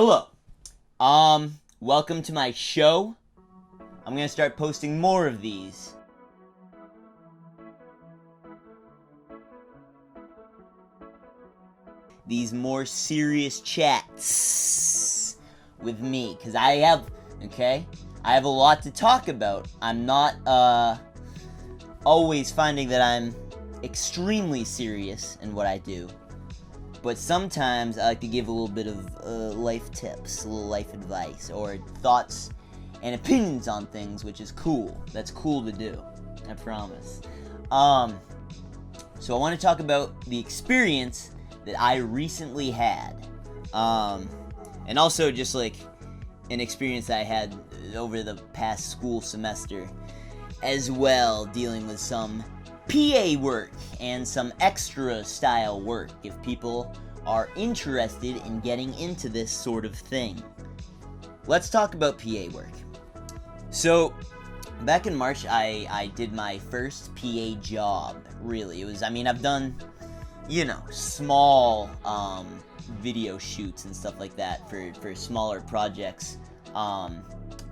Hello. Welcome to my show. I'm gonna start posting more of these. These more serious chats with me, because I have a lot to talk about. I'm not, always finding that I'm extremely serious in what I do. But sometimes I like to give a little bit of life tips, a little life advice, or thoughts and opinions on things, which is cool. That's cool to do, I promise. So I want to talk about the experience that I recently had. And also just like an experience that I had over the past school semester as well, dealing with some PA work and some extra style work if people are interested in getting into this sort of thing. Let's talk about PA work. So back in March, I did my first PA job. Really, I've done, small video shoots and stuff like that for smaller projects for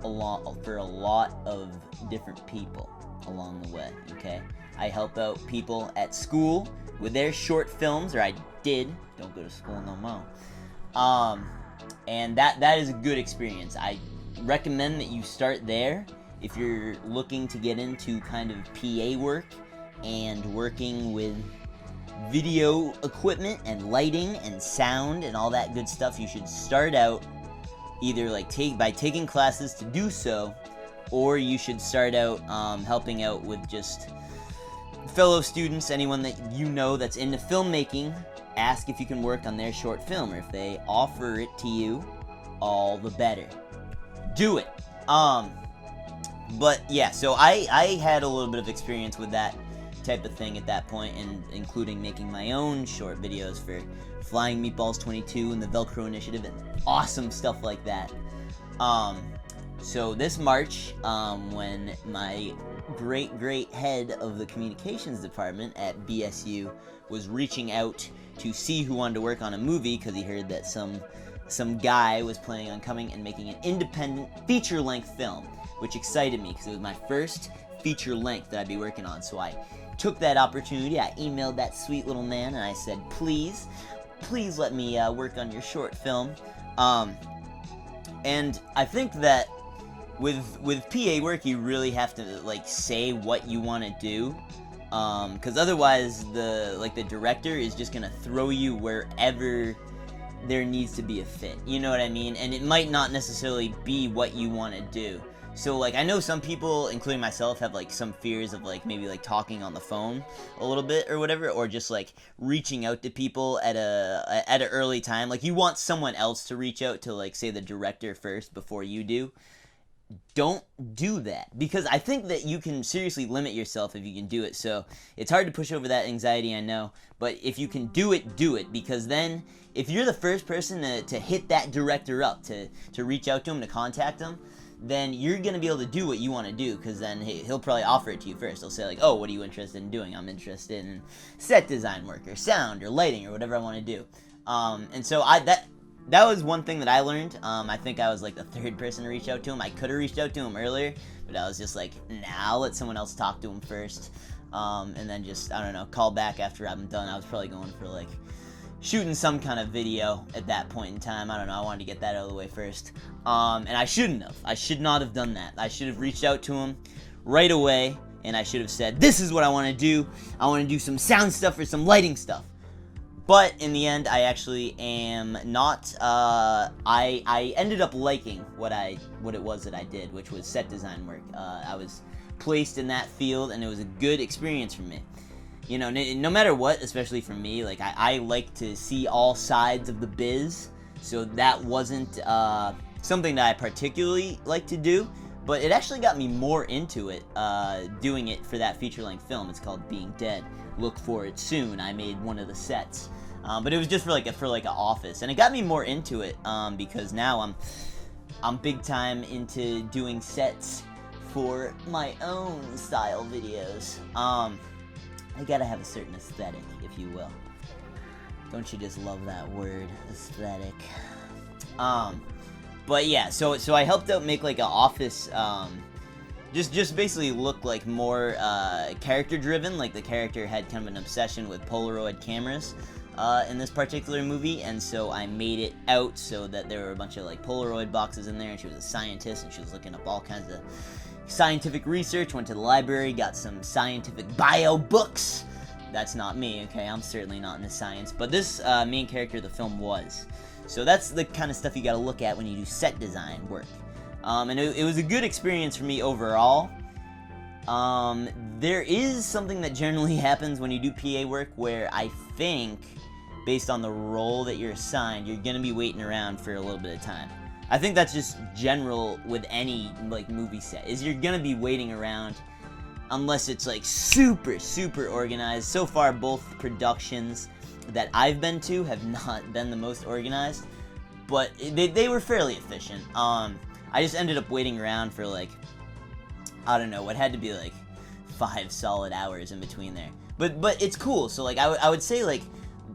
a lot of different people along the way. Okay, I help out people at school with their short films, or I did. Don't go to school no more. And that is a good experience. I recommend that you start there if you're looking to get into kind of PA work and working with video equipment and lighting and sound and all that good stuff. You should start out either by taking classes to do so, or you should start out helping out with just fellow students, anyone that you know that's into filmmaking. Ask if you can work on their short film, or if they offer it to you, all the better. Do it. But yeah, so I had a little bit of experience with that type of thing at that point, and including making my own short videos for Flying Meatballs 22 and the Velcro Initiative and awesome stuff like that. So this March, when my great head of the communications department at BSU was reaching out to see who wanted to work on a movie, because he heard that some guy was planning on coming and making an independent feature-length film, which excited me because it was my first feature-length that I'd be working on. So I took that opportunity. I emailed that sweet little man and I said, please let me work on your short film. And I think that with PA work, you really have to say what you want to do, because otherwise the director is just gonna throw you wherever there needs to be a fit. You know what I mean? And it might not necessarily be what you want to do. So I know some people, including myself, have some fears of maybe talking on the phone a little bit or whatever, or just reaching out to people at an early time. You want someone else to reach out to say the director first before you do. Don't do that, because I think that you can seriously limit yourself if you can do it. So it's hard to push over that anxiety, I know, but if you can do it, because then if you're the first person to hit that director up, to reach out to him, to contact him, then you're going to be able to do what you want to do, because then he'll probably offer it to you first. He'll say oh, what are you interested in doing? I'm interested in set design work or sound or lighting or whatever I want to do. And so that was one thing that I learned. I think I was the third person to reach out to him. I could have reached out to him earlier, but I was just nah, I'll let someone else talk to him first. And then just, I don't know, call back after I'm done. I was probably going for shooting some kind of video at that point in time. I don't know, I wanted to get that out of the way first. And I shouldn't have. I should not have done that. I should have reached out to him right away, and I should have said, this is what I want to do. I want to do some sound stuff or some lighting stuff. But in the end, I actually am not. I ended up liking what it was that I did, which was set design work. I was placed in that field, and it was a good experience for me. No matter what, especially for me, I like to see all sides of the biz. So that wasn't something that I particularly like to do, but it actually got me more into it, doing it for that feature-length film. It's called Being Dead. Look for it soon. I made one of the sets. But it was just for an office, and it got me more into it, because now I'm big time into doing sets for my own style videos. I gotta have a certain aesthetic, if you will. Don't you just love that word, aesthetic? But yeah, so I helped out make like an office, just basically look like more character driven. Like the character had kind of an obsession with Polaroid cameras in this particular movie, and so I made it out so that there were a bunch of like Polaroid boxes in there, and she was a scientist and she was looking up all kinds of scientific research. Went to the library, got some scientific bio books. That's not me, okay? I'm certainly not into science, but this main character of the film was. So that's the kind of stuff you got to look at when you do set design work. And it was a good experience for me overall. There is something that generally happens when you do PA work where I think, based on the role that you're assigned, you're going to be waiting around for a little bit of time. I think that's just general with any like movie set, is you're going to be waiting around unless it's like super, super organized. So far, both productions that I've been to have not been the most organized, but they were fairly efficient. I just ended up waiting around for like, I don't know, what had to be like 5 solid hours in between there. But it's cool. So like I would say like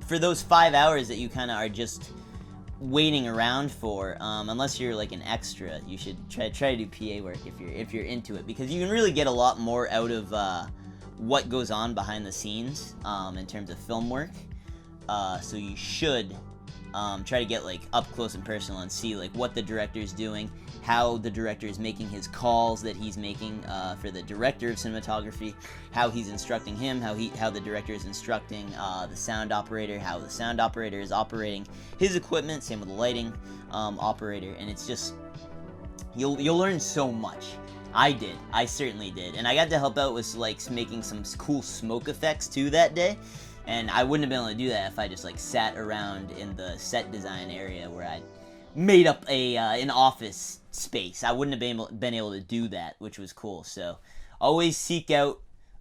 for those 5 hours that you kind of are just waiting around for, unless you're like an extra, you should try to do PA work if you're into it, because you can really get a lot more out of what goes on behind the scenes in terms of film work. So you should try to get like up close and personal and see like what the director's doing, how the director is making his calls that he's making for the director of cinematography, how he's instructing him, how the director is instructing the sound operator, how the sound operator is operating his equipment, same with the lighting operator, and it's just, you'll learn so much. I certainly did, and I got to help out with like making some cool smoke effects too that day. And I wouldn't have been able to do that if I just like sat around in the set design area where I made up an office space. I wouldn't have been able to do that, which was cool. So always seek out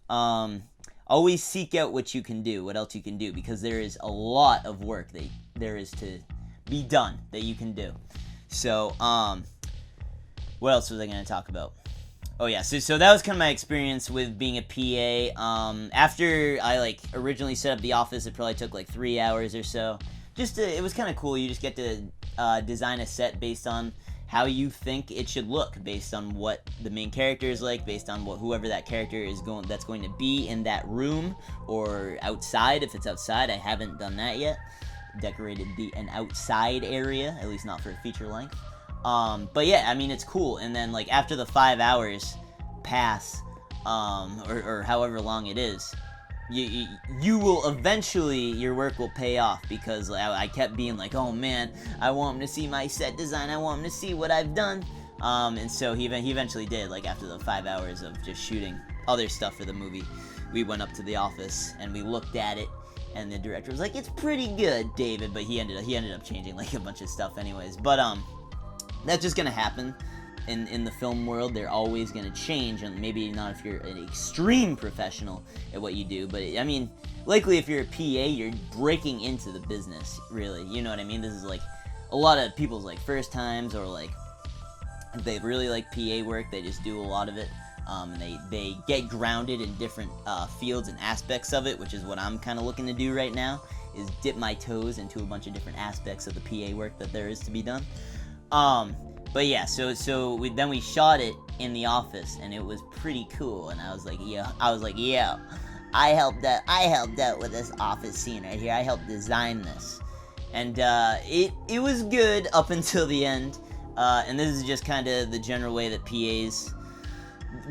what you can do, what else you can do, because there is a lot of work that there is to be done that you can do. So what else was I going to talk about? Oh yeah, so that was kind of my experience with being a PA. After I like originally set up the office, it probably took like 3 hours or so. It was kind of cool. You just get to design a set based on how you think it should look, based on what the main character is like, based on whoever that character is that's going to be in that room or outside. If it's outside, I haven't done that yet. Decorated an outside area, at least not for a feature length. But yeah, I mean, it's cool. And then like after the 5 hours pass, or however long it is, you will eventually, your work will pay off, because I kept being like, oh man, I want him to see my set design, I want him to see what I've done. And so he eventually did. Like after the 5 hours of just shooting other stuff for the movie, we went up to the office and we looked at it, and the director was like, it's pretty good, David, but he ended up changing like a bunch of stuff anyways. But that's just gonna happen in the film world. They're always gonna change, and maybe not if you're an extreme professional at what you do, but I mean, likely if you're a PA, you're breaking into the business, really. You know what I mean? This is like a lot of people's like first times, or like if they really like PA work, they just do a lot of it. And they get grounded in different fields and aspects of it, which is what I'm kind of looking to do right now, is dip my toes into a bunch of different aspects of the PA work that there is to be done. But yeah, so we shot it in the office, and it was pretty cool. And I was like, yeah, I helped out with this office scene right here. I helped design this, and it was good up until the end. And this is just kind of the general way that PAs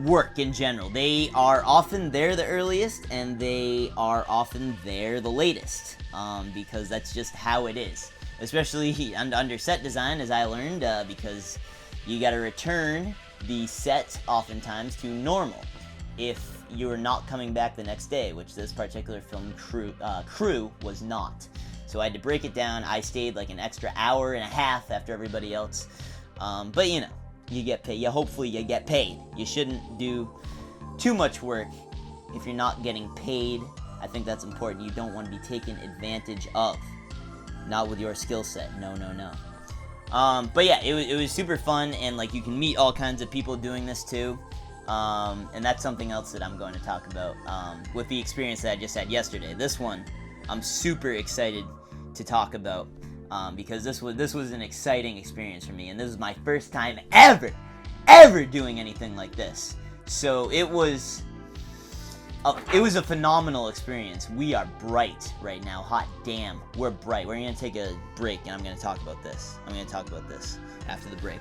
work in general. They are often there the earliest, and they are often there the latest, because that's just how it is. Especially under set design, as I learned, because you got to return the set oftentimes to normal if you're not coming back the next day, which this particular film crew was not. So I had to break it down. I stayed like an extra hour and a half after everybody else. But you know, you get paid. Yeah, hopefully you get paid. You shouldn't do too much work if you're not getting paid. I think that's important. You don't want to be taken advantage of. Not with your skill set. No. But yeah, it was super fun, and like you can meet all kinds of people doing this too. And that's something else that I'm going to talk about with the experience that I just had yesterday. This one, I'm super excited to talk about. because this was an exciting experience for me, and this was my first time ever doing anything like this. So it was a phenomenal experience. We are bright right now. Hot damn, we're bright. We're gonna take a break, and I'm gonna talk about this. After the break.